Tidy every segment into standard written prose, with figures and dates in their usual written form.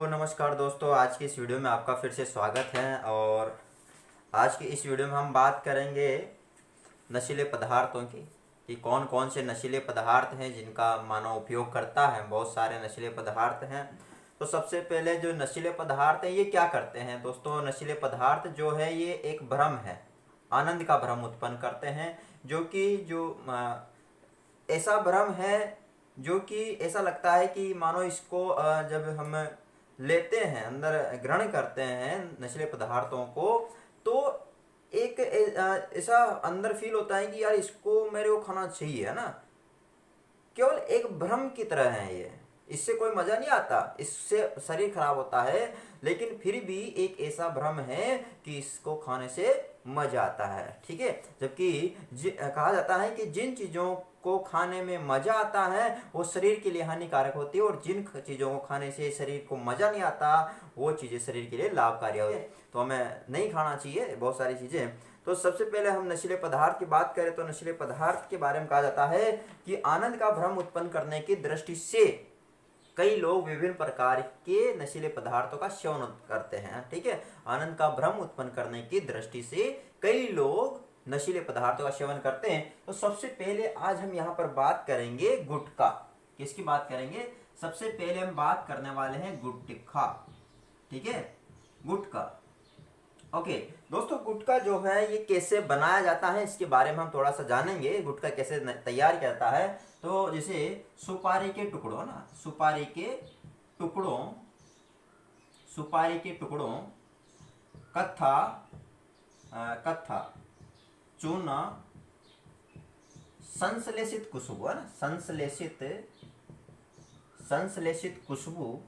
तो नमस्कार दोस्तों, आज की इस वीडियो में आपका फिर से स्वागत है। और आज की इस वीडियो में हम बात करेंगे नशीले पदार्थों की कि कौन कौन से नशीले पदार्थ हैं जिनका मानव उपयोग करता है। बहुत सारे नशीले पदार्थ हैं। तो सबसे पहले जो नशीले पदार्थ हैं ये क्या करते हैं दोस्तों। नशीले पदार्थ जो है ये एक भ्रम है, आनंद का भ्रम उत्पन्न करते हैं। जो कि ऐसा भ्रम है जो कि ऐसा लगता है कि मानो इसको जब हम लेते हैं, अंदर ग्रहण करते हैं नशीले पदार्थों को, तो एक ऐसा अंदर फील होता है कि यार इसको मेरे को खाना चाहिए, है ना। केवल एक भ्रम की तरह है ये। इससे कोई मजा नहीं आता, इससे शरीर खराब होता है, लेकिन फिर भी एक ऐसा भ्रम है कि इसको खाने से मजा आता है। ठीक है। जबकि कहा जाता है कि जिन चीजों को खाने में मजा आता है वो शरीर के लिए हानिकारक होती है, और जिन चीजों को खाने से शरीर को मजा नहीं आता वो चीजें शरीर के लिए लाभकारी होती है। तो हमें नहीं खाना चाहिए बहुत सारी चीजें। तो सबसे पहले हम नशीले पदार्थ की बात करें तो नशीले पदार्थ के बारे में कहा जाता है कि आनंद का भ्रम उत्पन्न करने की दृष्टि से कई लोग विभिन्न प्रकार के नशीले पदार्थों का सेवन करते हैं। ठीक है। आनंद का भ्रम उत्पन्न करने की दृष्टि से कई लोग नशीले पदार्थों का सेवन करते हैं। तो सबसे पहले आज हम यहाँ पर बात करेंगे गुटखा। किसकी बात करेंगे? सबसे पहले हम बात करने वाले हैं गुटखा। ठीक है, गुटखा। ओके दोस्तों, गुटखा जो है ये कैसे बनाया जाता है इसके बारे में हम थोड़ा सा जानेंगे। गुटखा कैसे तैयार किया जाता है। तो जैसे सुपारी के टुकड़ों ना, सुपारी के टुकड़ों कत्था चूना, संश्लेषित खुशबू, है ना, संश्लेषित खुशबू,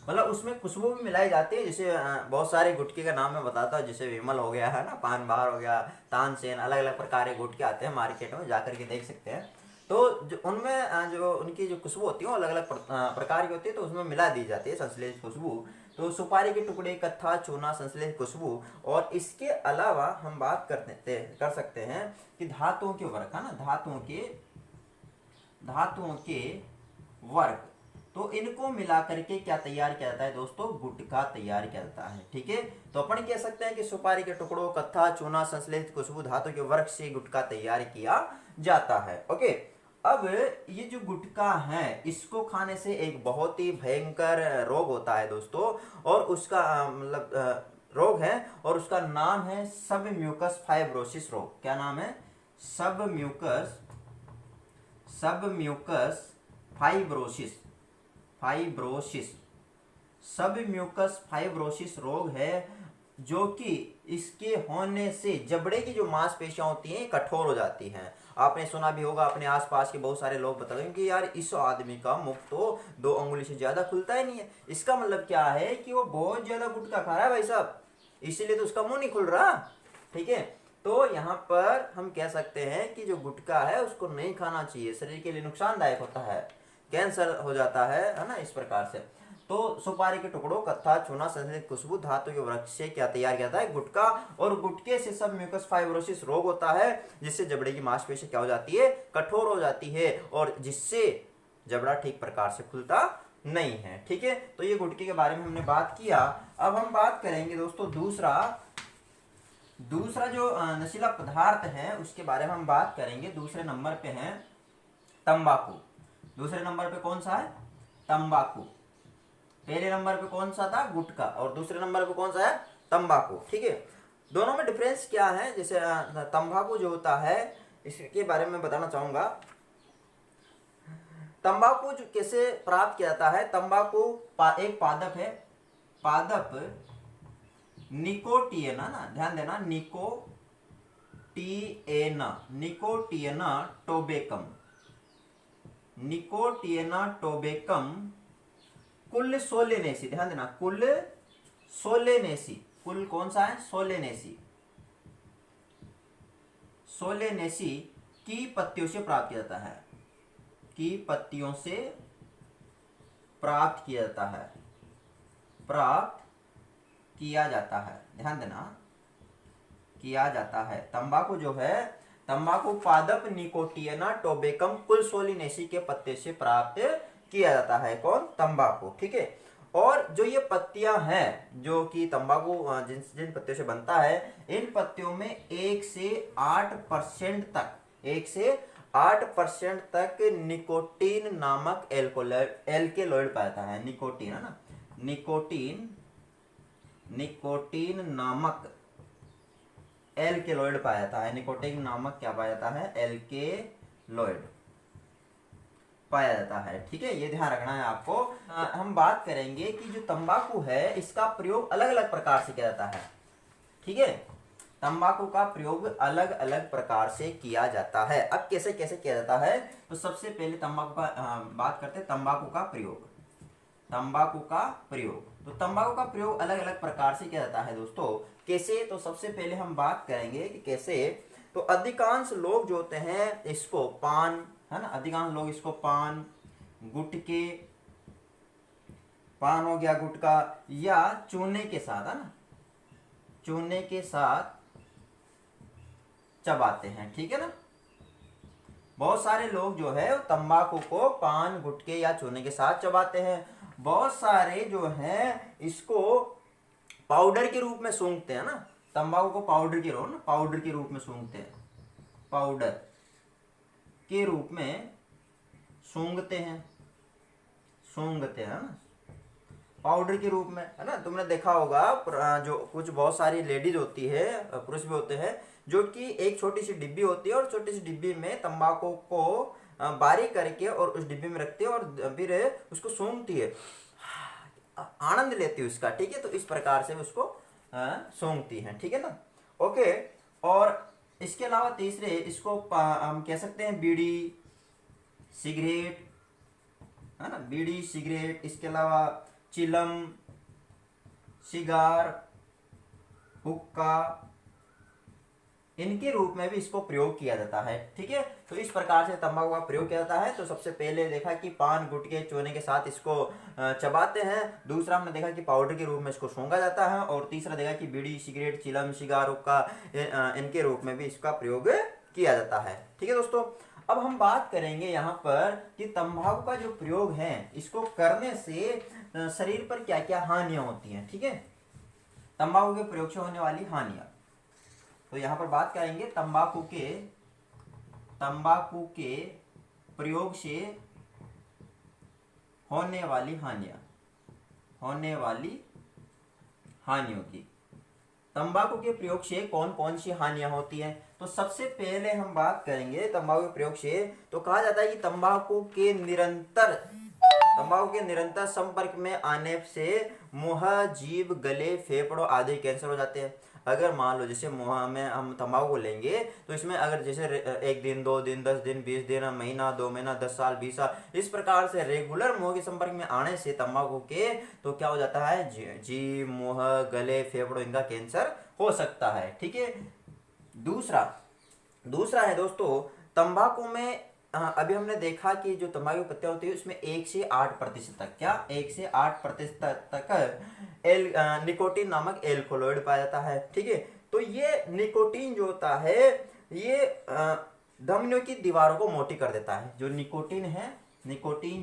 मतलब उसमें खुशबू भी मिलाई जाती है। जैसे बहुत सारे गुटखे का नाम मैं बताता हूँ, जैसे विमल हो गया, है ना, पान बहार हो गया, तानसेन, अलग अलग प्रकार के गुटखे आते हैं मार्केट में, जाकर के देख सकते हैं। तो जो उनमें जो उनकी जो खुशबू होती है वो अलग अलग प्रकार की होती है, तो उसमें मिला दी जाती है संश्लेषित खुशबू। तो सुपारी के टुकड़े, कत्था, चूना, संश्लेषित खुशबू। और इसके अलावा हम बात कर सकते हैं कि धातुओं के वर्क, है ना, धातुओं के वर्क। तो इनको मिला करके क्या तैयार किया जाता है दोस्तों? गुटखा तैयार किया जाता है। ठीक है। तो अपन कह सकते हैं कि सुपारी के टुकड़ों, कत्था, चूना, संश्लेषित खुशबू, धातु के वर्क से गुटखा तैयार किया जाता है। ओके। अब ये जो गुटखा है इसको खाने से एक बहुत ही भयंकर रोग होता है दोस्तों, और उसका मतलब रोग है, और उसका नाम है सब म्यूकस फाइब्रोसिस रोग। क्या नाम है? सब म्यूकस फाइब्रोसिस सब म्यूकस फाइब्रोसिस रोग है, जो कि इसके होने से जबड़े की जो मांसपेशियां होती हैं कठोर हो जाती हैं। आपने सुना भी होगा, अपने आसपास के बहुत सारे लोग बताते हैं कि यार इस आदमी का मुख तो 2 अंगुली से ज्यादा खुलता ही नहीं है। इसका मतलब क्या है कि वो बहुत ज्यादा गुटखा खा रहा है भाई साहब, इसीलिए तो उसका मुंह नहीं खुल रहा। ठीक है। तो यहाँ पर हम कह सकते हैं कि जो गुटखा है उसको नहीं खाना चाहिए, शरीर के लिए नुकसानदायक होता है, कैंसर हो जाता है ना, इस प्रकार से। तो सुपारी के टुकड़ों, कत्था, चूना, संश्लेषित खुशबू, धातु के वृक्ष से क्या तैयार किया जाता है? गुटखा। और गुटखे से सब म्यूकस फाइब्रोसिस रोग होता है, जिससे जबड़े की मांसपेशी क्या हो जाती है? कठोर हो जाती है, और जिससे जबड़ा ठीक प्रकार से खुलता नहीं है। ठीक है। तो ये गुटखे के बारे में हमने बात किया। अब हम बात करेंगे दोस्तों दूसरा जो नशीला पदार्थ है उसके बारे में हम बात करेंगे। दूसरे नंबर पे है तंबाकू। दूसरे नंबर पे कौन सा है? तंबाकू। पहले नंबर पे कौन सा था? गुटखा। और दूसरे नंबर पे कौन सा है? तंबाकू। ठीक है। दोनों में डिफरेंस क्या है? जैसे तंबाकू जो होता है इसके बारे में बताना चाहूंगा। तंबाकू जो कैसे प्राप्त किया जाता है? तंबाकू एक पादप है, पादप निकोटिएना, ना ध्यान देना, निकोटिएना टोबेकम कुल सोलेनेसी। ध्यान देना, कुल सोलेनेसी। कुल कौन सा है? सोलेनेसी की पत्तियों से प्राप्त किया जाता है, की पत्तियों से प्राप्त किया जाता है। ध्यान देना, किया जाता है। तंबाकू जो है, तंबाकू पादप निकोटिएना टोबेकम कुलसोलिनेसी के पत्ते से प्राप्त किया जाता है। कौन? तंबाकू। ठीक है। और जो ये पत्तियां हैं जो कि तंबाकू जिन जिन पत्तियों से बनता है, इन पत्तियों में 1 से 8% तक निकोटीन नामक एल्केलॉइड पाया जाता है। निकोटीन है ना, निकोटीन नामक एल्केलॉइड पाया जाता है। निकोटीन नामक क्या पाया जाता है? एल्केलॉइड पाया जाता है। ठीक है, ये ध्यान रखना है आपको। हम बात करेंगे कि जो तंबाकू है इसका प्रयोग अलग अलग प्रकार से किया जाता है। ठीक है, तंबाकू का प्रयोग अलग अलग प्रकार से किया जाता है। अब कैसे कैसे किया जाता है, तो सबसे पहले तंबाकू का बात करते हैं। तंबाकू का प्रयोग, तो तंबाकू का प्रयोग अलग अलग प्रकार से किया जाता है दोस्तों। कैसे? तो सबसे पहले हम बात करेंगे कि कैसे। तो अधिकांश लोग जो होते हैं इसको पान, है ना, अधिकांश लोग इसको पान, गुटके, पान हो गया, गुटका, या चूने के साथ, है ना, चूने के साथ चबाते हैं। ठीक है ना, बहुत सारे लोग जो है तंबाकू को पान, गुटके या चूने के साथ चबाते हैं। बहुत सारे जो हैं इसको पाउडर के रूप में सूंघते हैं ना, तंबाकू को पाउडर के रूप में सूंघते हैं, पाउडर के रूप में सूंघते हैं ना, पाउडर के रूप में, है ना। तुमने देखा होगा जो कुछ बहुत सारी लेडीज होती है, पुरुष भी होते हैं, जो कि एक छोटी सी डिब्बी होती है और छोटी सी डिब्बी में तंबाकू को बारीक करके और उस डिब्बी में रखती है और फिर उसको सूंघती है, आनंद लेती है उसका। ठीक है, तो इस प्रकार से उसको सूंघती हैं। ठीक है ना, ओके। और इसके अलावा तीसरे इसको हम कह सकते हैं बीड़ी, सिगरेट, है ना, बीड़ी, सिगरेट, इसके अलावा चिलम, सिगार, हुक्का, इनके रूप में भी इसको प्रयोग किया जाता है। ठीक है, तो इस प्रकार से तंबाकू का प्रयोग किया जाता है। तो सबसे पहले देखा कि पान, गुटके, चूने के साथ इसको चबाते हैं। दूसरा हमने देखा कि पाउडर के रूप में इसको सूंघा जाता है। और तीसरा देखा कि बीड़ी, सिगरेट, चिलम, सिगार, हुक्का, इनके रूप में भी इसका प्रयोग किया जाता है। ठीक है दोस्तों, अब हम बात करेंगे यहाँ पर कि तंबाकू का जो प्रयोग है इसको करने से शरीर पर क्या क्या हानियां होती हैं। ठीक है, तंबाकू के प्रयोग से होने वाली हानियां, तो यहाँ पर बात करेंगे तंबाकू के प्रयोग से होने वाली हानियों की। तंबाकू के प्रयोग से कौन कौन सी हानियां होती हैं, तो सबसे पहले हम बात करेंगे तंबाकू के प्रयोग से। तो कहा जाता है कि तंबाकू के निरंतर संपर्क में आने से मुंह, जीभ, गले, फेफड़ों आदि कैंसर हो जाते हैं। अगर मान लो जैसे मुंह में हम तंबाकू को लेंगे तो इसमें अगर जैसे 1 दिन, 2 दिन, 10 दिन, 20 दिन, महीना, 2 महीना, 10 साल, 20 साल, इस प्रकार से रेगुलर मुंह के संपर्क में आने से तंबाकू के तो क्या हो जाता है, जीभ, मुंह, गले, फेफड़ों, इनका कैंसर हो सकता है। ठीक है, दूसरा है दोस्तों तंबाकू में अभी हमने देखा कि जो तंबाकू की पत्तियां होती है उसमें 1 से 8% तक, क्या 1 से 8% तक निकोटीन नामक एल्कोलॉइड पाया जाता है। ठीक है, तो ये निकोटीन जो होता है ये धमनियों की दीवारों को मोटी कर देता है। जो निकोटीन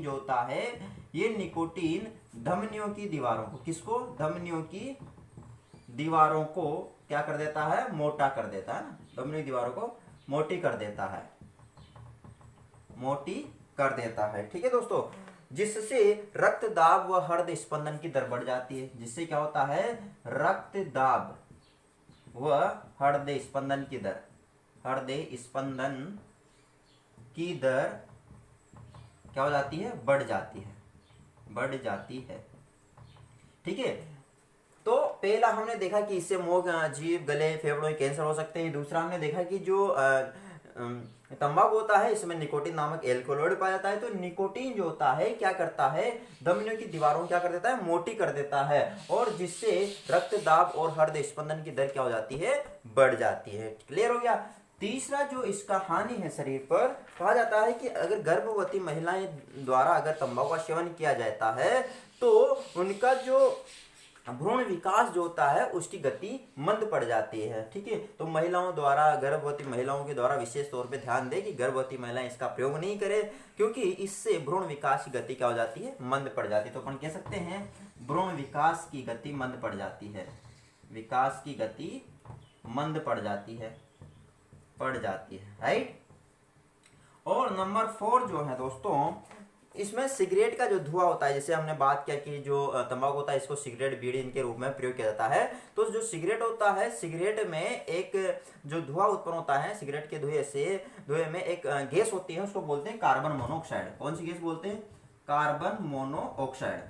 जो होता है ये निकोटीन धमनियों की दीवारों को, किसको, धमनियों की दीवारों को क्या कर देता है, मोटा कर देता है ना, धमनियों की दीवारों को मोटी कर देता है। ठीक है दोस्तों, जिससे रक्तदाब व हृदय स्पंदन की दर बढ़ जाती है। जिससे क्या होता है, रक्तदाब व हृदय स्पंदन की दर क्या हो जाती है, बढ़ जाती है। ठीक है, तो पहला हमने देखा कि इससे मुंह, जीभ, गले, फेफड़ों में कैंसर हो सकते हैं। दूसरा हमने देखा कि जो तंबाकू होता है इसमें निकोटीन नामक एल्कोलॉइड पाया जाता है। तो निकोटीन जो होता है क्या करता है, धमनियों की दीवारों को क्या कर देता है, मोटी कर देता है, और जिससे रक्तदाब और हृदय स्पंदन की दर क्या हो जाती है, बढ़ जाती है। क्लियर हो गया। तीसरा जो इसका हानि है शरीर पर, कहा जाता है कि अगर गर्भवती महिलाएं द्वारा अगर तंबाकू का सेवन किया जाता है तो उनका जो भ्रूण विकास जो होता है उसकी गति मंद पड़ जाती है। ठीक है, तो महिलाओं द्वारा, गर्भवती महिलाओं के द्वारा विशेष तौर पे ध्यान दें कि गर्भवती महिलाएं इसका प्रयोग नहीं करें, क्योंकि इससे भ्रूण विकास की गति क्या हो जाती है, मंद पड़ जाती है। तो अपन कह सकते हैं भ्रूण विकास की गति मंद पड़ जाती है, विकास की गति मंद पड़ जाती है, राइट। और नंबर 4 जो है दोस्तों, इसमें सिगरेट का जो धुआं होता है, जैसे हमने बात किया कि जो तंबाकू होता है इसको सिगरेट, बीड़ी इनके रूप में प्रयोग किया जाता है। तो जो सिगरेट होता है, सिगरेट में एक जो धुआं उत्पन्न होता है, सिगरेट के धुएं में एक गैस होती है, उसको बोलते हैं कार्बन मोनोऑक्साइड। कौन सी गैस बोलते हैं, कार्बन मोनोऑक्साइड।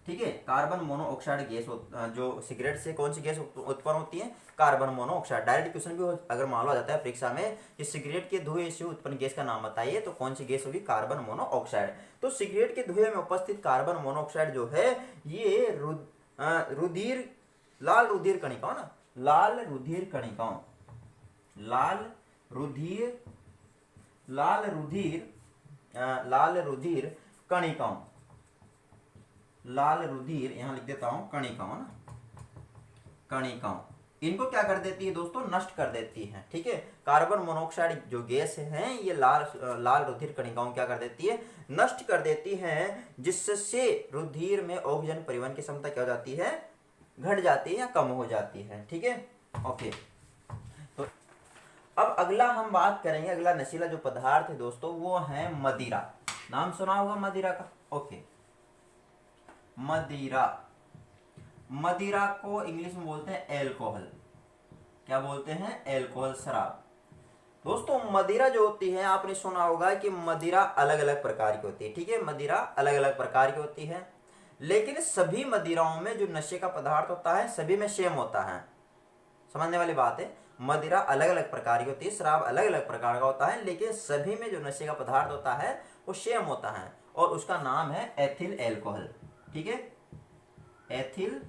ठीक है, कार्बन मोनोऑक्साइड गैस जो सिगरेट से कौन सी गैस उत्पन्न होती है, कार्बन मोनोऑक्साइड। डायरेक्ट क्वेश्चन भी अगर मालूम आ जाता है परीक्षा में कि सिगरेट के धुएं से उत्पन्न गैस का नाम बताइए, तो कौन सी गैस होगी, कार्बन मोनोऑक्साइड। तो सिगरेट के धुएं में उपस्थित कार्बन मोनोऑक्साइड जो है ये रुधिर, लाल रुधिर कणिकाओं ना, लाल रुधिर कणिकाओं, लाल रुधिर यहां लिख देता हूं, कणिकाओं ना, कणिकाओं, इनको क्या कर देती है दोस्तों, नष्ट कर देती है। ठीक है, कार्बन मोनोऑक्साइड जो गैस है ये लाल रुधिर कणिकाओं क्या कर देती है, नष्ट कर देती है, जिससे रुधिर में ऑक्सीजन परिवहन की क्षमता क्या हो जाती है, घट जाती है या कम हो जाती है। ठीक है, ओके। तो अब अगला हम बात करेंगे, अगला नशीला जो पदार्थ है दोस्तों वो है मदिरा। नाम सुना होगा मदिरा का, ओके। मदिरा को इंग्लिश में बोलते हैं एल्कोहल। क्या बोलते हैं, एल्कोहल, शराब। दोस्तों मदिरा जो होती है, आपने सुना होगा कि मदिरा अलग अलग प्रकार की होती है। ठीक है, मदिरा अलग अलग प्रकार की होती है, लेकिन सभी मदिराओं में जो नशे का पदार्थ होता है सभी में सेम होता है। समझने वाली बात है, मदिरा अलग अलग प्रकार की होती है, शराब अलग अलग प्रकार का होता है, लेकिन सभी में जो नशे का पदार्थ होता है वो सेम होता है, और उसका नाम है एथिल एल्कोहल। ठीक है, एथिल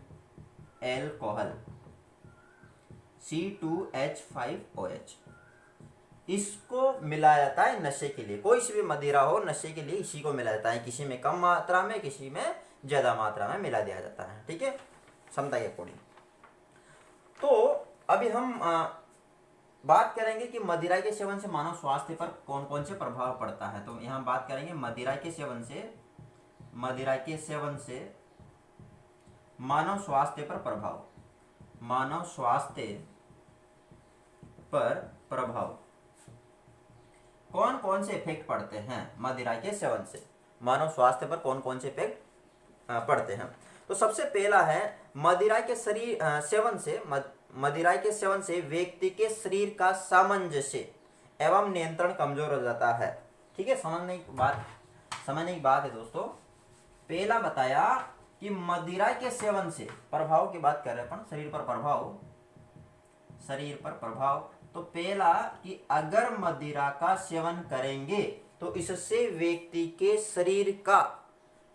एल्कोहल, C2H5OH। इसको मिलाया जाता है नशे के लिए, कोई सी भी मदिरा हो नशे के लिए इसी को मिलाया जाता है, किसी में कम मात्रा में, किसी में ज्यादा मात्रा में मिला दिया जाता है। ठीक है, क्षमता के अकॉर्डिंग। तो अभी हम बात करेंगे कि मदिरा के सेवन से मानव स्वास्थ्य पर कौन कौन से प्रभाव पड़ता है। तो यहाँ बात करेंगे मदिरा के सेवन से मानव स्वास्थ्य पर प्रभाव, मानव स्वास्थ्य पर प्रभाव, कौन कौन से इफेक्ट पड़ते हैं मदिरा के सेवन से, मानव स्वास्थ्य पर कौन कौन से इफेक्ट पड़ते हैं। तो सबसे पहला है मदिरा के सेवन से व्यक्ति के शरीर का सामंजस्य एवं नियंत्रण कमजोर हो जाता है। ठीक है, समझने की बात है दोस्तों। पहला बताया कि मदिरा के सेवन से, प्रभाव की बात कर रहे हैं अपन, शरीर पर प्रभाव। तो पहला कि अगर मदिरा का सेवन करेंगे तो इससे व्यक्ति के शरीर का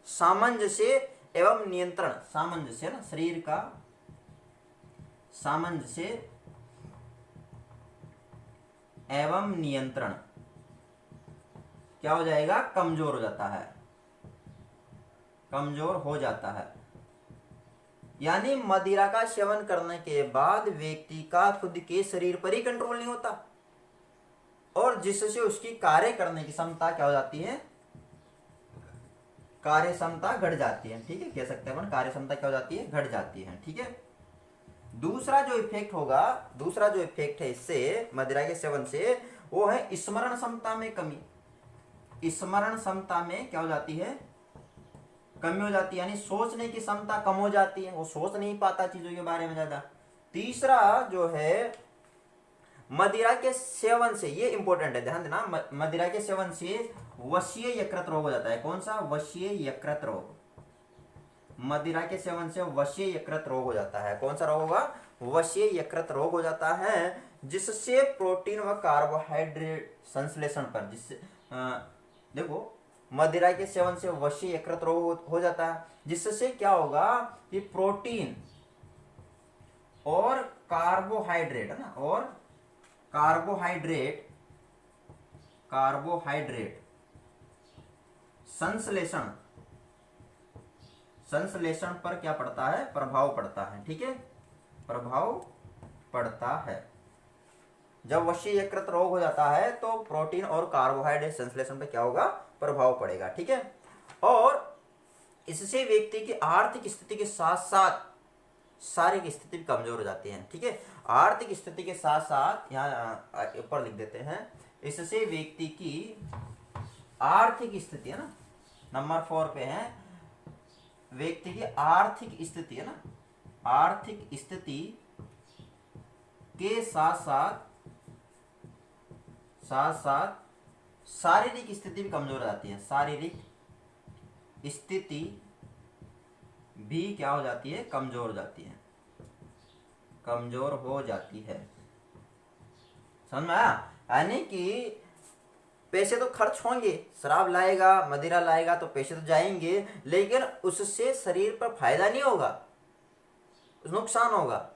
सामंजस्य एवं नियंत्रण, सामंजस्य ना, शरीर का सामंजस्य एवं नियंत्रण क्या हो जाएगा, कमजोर हो जाता है। यानी मदिरा का सेवन करने के बाद व्यक्ति का खुद के शरीर पर ही कंट्रोल नहीं होता, और जिससे उसकी कार्य करने की क्षमता क्या हो जाती है, कार्य क्षमता घट जाती है। ठीक है, कह सकते हैं अपन कार्य क्षमता क्या हो जाती है, घट जाती है। ठीक है, दूसरा जो इफेक्ट है इससे, मदिरा के सेवन से, वो है स्मरण क्षमता में कमी। स्मरण क्षमता में क्या हो जाती है, कमी हो जाती है, यानी सोचने की क्षमता कम हो जाती है, वो सोच नहीं पाता चीजों के बारे में ज्यादा। तीसरा जो है मदिरा के सेवन से, ये इंपॉर्टेंट है, ध्यान देना, मदिरा के सेवन से वशीय यकृत रोग हो जाता है। कौन सा, वशीय यकृत रोग। मदिरा के सेवन से वशीय यकृत रोग हो जाता है। कौन सा रोग होगा, वशीय यकृत रोग हो जाता है, जिससे प्रोटीन व कार्बोहाइड्रेट संश्लेषण पर, जिससे देखो मदिरा के सेवन से वशीय यकृत रोग हो जाता है, जिससे क्या होगा कि प्रोटीन और कार्बोहाइड्रेट है ना, और कार्बोहाइड्रेट संश्लेषण पर क्या पड़ता है, प्रभाव पड़ता है। ठीक है, प्रभाव पड़ता है। जब वशीयकृत रोग हो जाता है तो प्रोटीन और कार्बोहाइड्रेट संश्लेषण पे क्या होगा, प्रभाव पड़ेगा। ठीक है, और इससे व्यक्ति की आर्थिक स्थिति के साथ साथ शारीरिक स्थिति भी कमजोर हो जाती है। ठीक है, आर्थिक स्थिति के साथ साथ यहाँ ऊपर लिख देते हैं, इससे व्यक्ति की आर्थिक स्थिति है ना, नंबर 4 पे है, व्यक्ति की आर्थिक स्थिति है ना, आर्थिक स्थिति के साथ साथ शारीरिक स्थिति भी कमजोर हो जाती है। शारीरिक स्थिति भी क्या हो जाती है, कमजोर हो जाती है, कमजोर हो जाती है। समझ में आया? यानी कि पैसे तो खर्च होंगे, शराब लाएगा, मदिरा लाएगा तो पैसे तो जाएंगे, लेकिन उससे शरीर पर फायदा नहीं होगा, नुकसान होगा।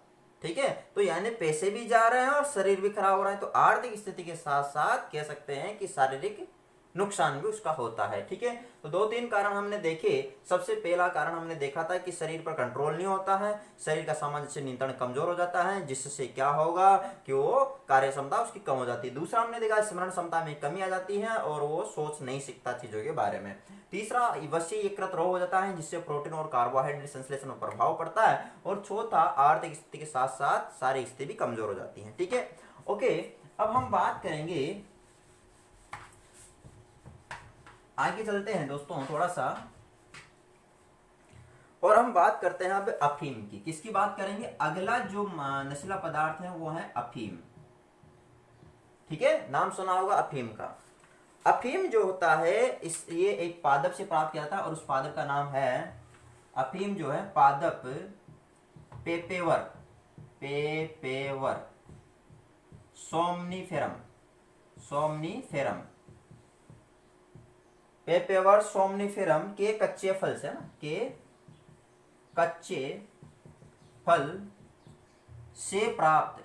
ठीक है, तो यानी पैसे भी जा रहे हैं और शरीर भी खराब हो रहा है। तो आर्थिक स्थिति के साथ साथ कह सकते हैं कि शारीरिक नुकसान भी उसका होता है। ठीक है, तो 2-3 कारण हमने देखे। सबसे पहला कारण हमने देखा था कि शरीर पर कंट्रोल नहीं होता है, शरीर का सामंजस्य नियंत्रण कमजोर हो जाता है, जिससे क्या होगा कि वो कार्य क्षमता उसकी कम हो जाती है। दूसरा हमने देखा स्मरण क्षमता में कमी आ जाती है और वो सोच नहीं सकता चीजों के बारे में। तीसरा वशीयकृत रोग हो जाता है, जिससे प्रोटीन और कार्बोहाइड्रेट संश्लेषण में प्रभाव पड़ता है। और चौथा आर्थिक स्थिति के साथ साथ शारीरिक स्थिति भी कमजोर हो जाती है। ठीक है, ओके, अब हम बात करेंगे, आगे चलते हैं दोस्तों थोड़ा सा, और हम बात करते हैं अब अफीम की। किसकी बात करेंगे? अगला जो नशीला पदार्थ है वो है अफीम। ठीक है, नाम सुना होगा अफीम का। अफीम जो होता है ये एक पादप से प्राप्त किया था और उस पादप का नाम है, अफीम जो है पादप पेपेवर, पेपेवर सोमनीफेरम, सोमनीफेरम, पेपेवर सोमनीफेरम के कच्चे फल से ना, के कच्चे फल से प्राप्त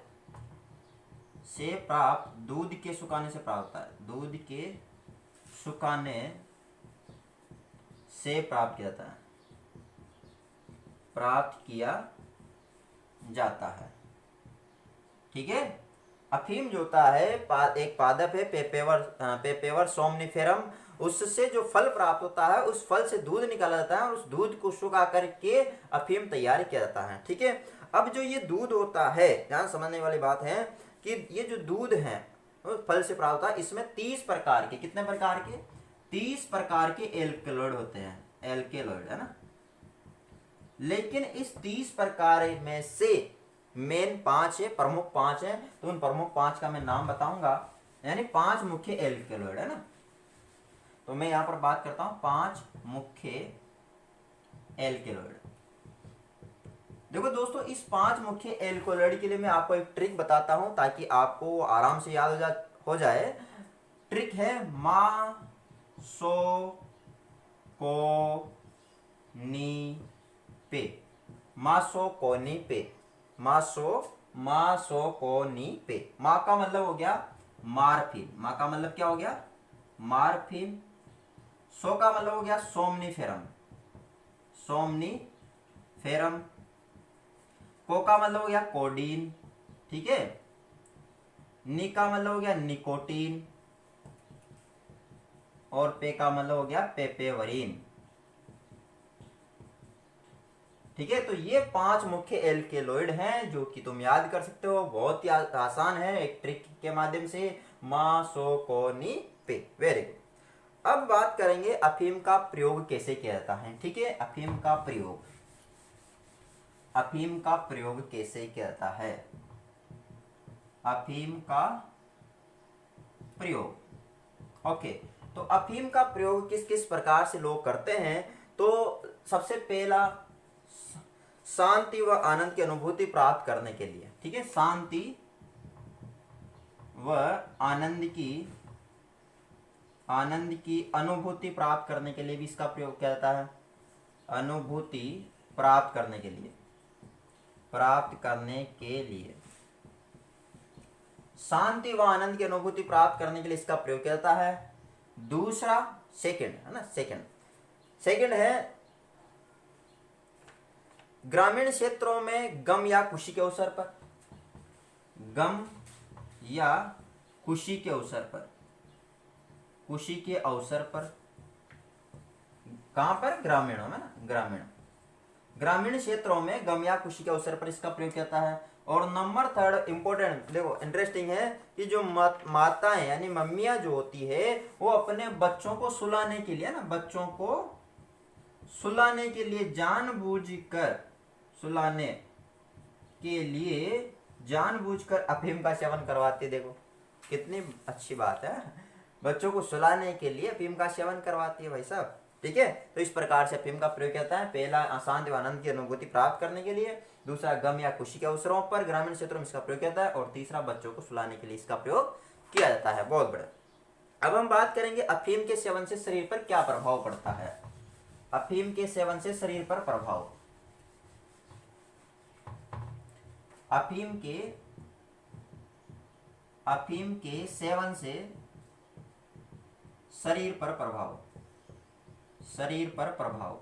दूध के सुखाने से प्राप्त होता है, दूध के सुखाने से प्राप्त किया जाता है, प्राप्त किया जाता है। ठीक है, अफीम जो होता है एक पादप है पेपेवर सोमनीफेरम, उससे जो फल प्राप्त होता है उस फल से दूध निकाला जाता है और उस दूध को सुखा करके अफीम तैयार किया जाता है। ठीक है, अब जो ये दूध होता है, ध्यान समझने वाली बात है कि ये जो दूध है फल से प्राप्त होता है, इसमें 30 प्रकार के, कितने प्रकार के? 30 प्रकार के एल्केलॉइड होते हैं, एल्केलॉइड है ना। लेकिन इस 30 प्रकार में से मेन 5 है, प्रमुख 5 है, तो उन प्रमुख 5 का मैं नाम बताऊंगा, यानी 5 मुख्य एल्केलॉइड है ना। तो मैं यहां पर बात करता हूं 5 मुख्य एल्केलॉइड। देखो दोस्तों, इस 5 मुख्य एल्केलॉइड के लिए मैं आपको एक ट्रिक बताता हूं ताकि आपको आराम से याद हो जाए। ट्रिक है मासो को नी पे, मासो को नी पे, मासो को नी पे। माँ का मतलब हो गया मार्फिन, माँ का मतलब क्या हो गया? मार्फिन। सो का मतलब हो गया सोमनीफेरम, सोमनीफेरम। को का मतलब हो गया कोडीन। ठीक है, नी का मतलब हो गया निकोटीन, और पे का मतलब हो गया पेपेवरीन। ठीक है, तो ये 5 मुख्य एल्केलॉइड हैं जो कि तुम याद कर सकते हो, बहुत ही आसान है, एक ट्रिक के माध्यम से। मासोकोनी पे, वेरी गुड। अब बात करेंगे अफीम का प्रयोग कैसे किया जाता है। ठीक है, अफीम का प्रयोग, अफीम का प्रयोग कैसे किया जाता है? अफीम का प्रयोग, ओके, तो अफीम का प्रयोग किस किस प्रकार से लोग करते हैं? तो सबसे पहला शांति व आनंद की अनुभूति प्राप्त करने के लिए। ठीक है, शांति व आनंद की अनुभूति प्राप्त करने के लिए भी इसका प्रयोग किया जाता है। अनुभूति प्राप्त करने के लिए, शांति व आनंद की अनुभूति प्राप्त करने के लिए इसका प्रयोग किया जाता है। दूसरा सेकंड है ना, सेकंड है ग्रामीण क्षेत्रों में गम या खुशी के अवसर पर, गम या खुशी के अवसर पर, खुशी के अवसर पर, कहां पर? ग्रामीणों में ना, ग्रामीण क्षेत्रों में गम या खुशी के अवसर पर इसका प्रयोग किया जाता है। और नंबर थर्ड इंपॉर्टेंट, देखो इंटरेस्टिंग है कि जो माताएं यानी मम्मियां जो होती है वो अपने बच्चों को सुलाने के लिए ना, बच्चों को सुलाने के लिए जानबूझकर, सुलाने के लिए जानबूझकर अफीम का सेवन करवाती है। देखो कितनी अच्छी बात है, बच्चों को सुलाने के लिए अफीम का सेवन करवाती है भाई साहब। ठीक है, तो इस प्रकार से अफीम का प्रयोग किया जाता है। पहला शांति व आनंद की अनुभूति प्राप्त करने के लिए, दूसरा गम या खुशी के अवसरों पर ग्रामीण क्षेत्रों में इसका प्रयोग किया जाता है, और तीसरा बच्चों को सुलाने के लिए इसका प्रयोग किया जाता है। बहुत बड़ा। अब हम बात करेंगे अफीम के सेवन से शरीर पर क्या प्रभाव पड़ता है। अफीम के सेवन से शरीर पर प्रभाव, अफीम के सेवन से शरीर पर प्रभाव, शरीर पर प्रभाव।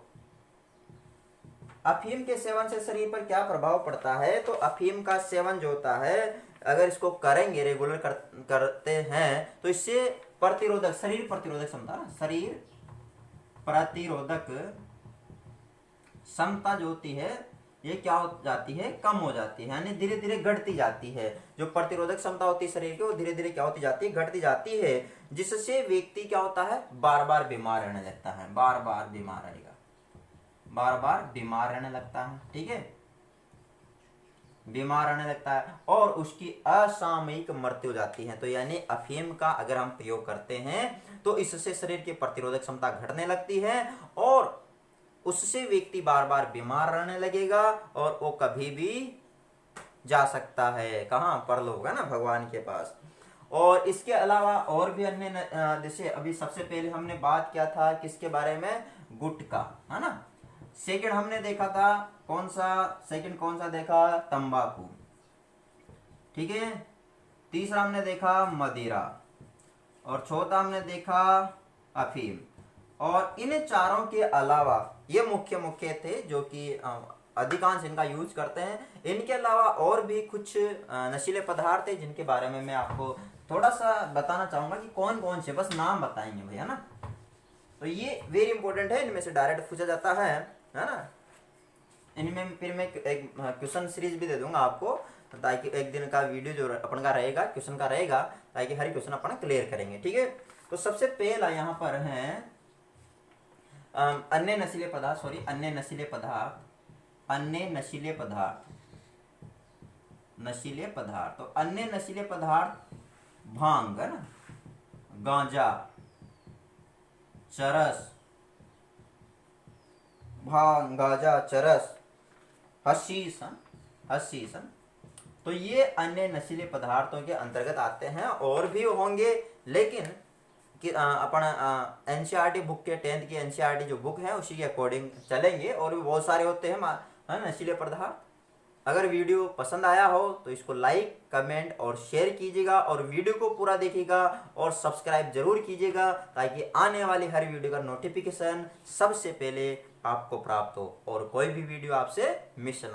अफीम के सेवन से शरीर पर क्या प्रभाव पड़ता है? तो अफीम का सेवन जो होता है, अगर इसको करेंगे, रेगुलर करते हैं, तो इससे प्रतिरोधक, शरीर प्रतिरोधक क्षमता ना, शरीर प्रतिरोधक क्षमता जो होती है ये क्या हो जाती है? कम हो जाती है, यानी धीरे धीरे घटती जाती है। जो प्रतिरोधक क्षमता होती है शरीर की, वो धीरे धीरे क्या होती जाती है? घटती जाती है, जिससे व्यक्ति क्या होता है? बार बार बीमार रहने लगता है, बार बार बीमार रहेगा, बार बार बीमार रहने लगता है। ठीक है, बीमार रहने लगता है और उसकी असामयिक मृत्यु हो जाती है। तो यानी अफीम का अगर हम प्रयोग करते हैं तो इससे शरीर की प्रतिरोधक क्षमता घटने लगती है और उससे व्यक्ति बार बार बीमार रहने लगेगा और वो कभी भी जा सकता है कहाँ? परलोक, है ना, भगवान के पास। और इसके अलावा और भी अन्य, जैसे अभी सबसे पहले हमने बात किया था किसके बारे में? गुटखा, है ना। सेकंड हमने देखा था कौन सा? सेकंड कौन सा देखा? तंबाकू। ठीक है, तीसरा हमने देखा मदिरा, और चौथा हमने देखा अफीम। और इन चारों के अलावा ये मुख्य थे जो कि अधिकांश इनका यूज करते हैं। इनके अलावा और भी कुछ नशीले पदार्थ है जिनके बारे में मैं आपको थोड़ा सा बताना चाहूंगा कि कौन कौन से, बस नाम बताएंगे भैया ना। तो ये वेरी इंपॉर्टेंट है, इनमें से डायरेक्ट पूछा जाता है ना। इनमें फिर मैं एक क्वेश्चन सीरीज भी दे दूंगा आपको, ताकि एक दिन का वीडियो जो अपन का रहेगा क्वेश्चन का रहेगा, ताकि हर क्वेश्चन अपन क्लियर करेंगे। ठीक है, तो सबसे पहला यहाँ पर है अन्य नशीले पदार्थ, अन्य नशीले पदार्थ। तो अन्य नशीले पदार्थ भांग, है ना, गांजा, चरस, भांग, गांजा, चरस, हशीश। तो ये अन्य नशीले पदार्थों के अंतर्गत आते हैं। और भी होंगे, लेकिन कि अपन एनसीईआरटी बुक के 10th की एनसीईआरटी जो बुक है उसी के अकॉर्डिंग चलेंगे। और भी बहुत सारे होते हैं नशीले पदार्थ। अगर वीडियो पसंद आया हो तो इसको लाइक, कमेंट और शेयर कीजिएगा, और वीडियो को पूरा देखिएगा और सब्सक्राइब जरूर कीजिएगा, ताकि आने वाली हर वीडियो का नोटिफिकेशन सबसे पहले आपको प्राप्त हो और कोई भी वीडियो आपसे मिस ना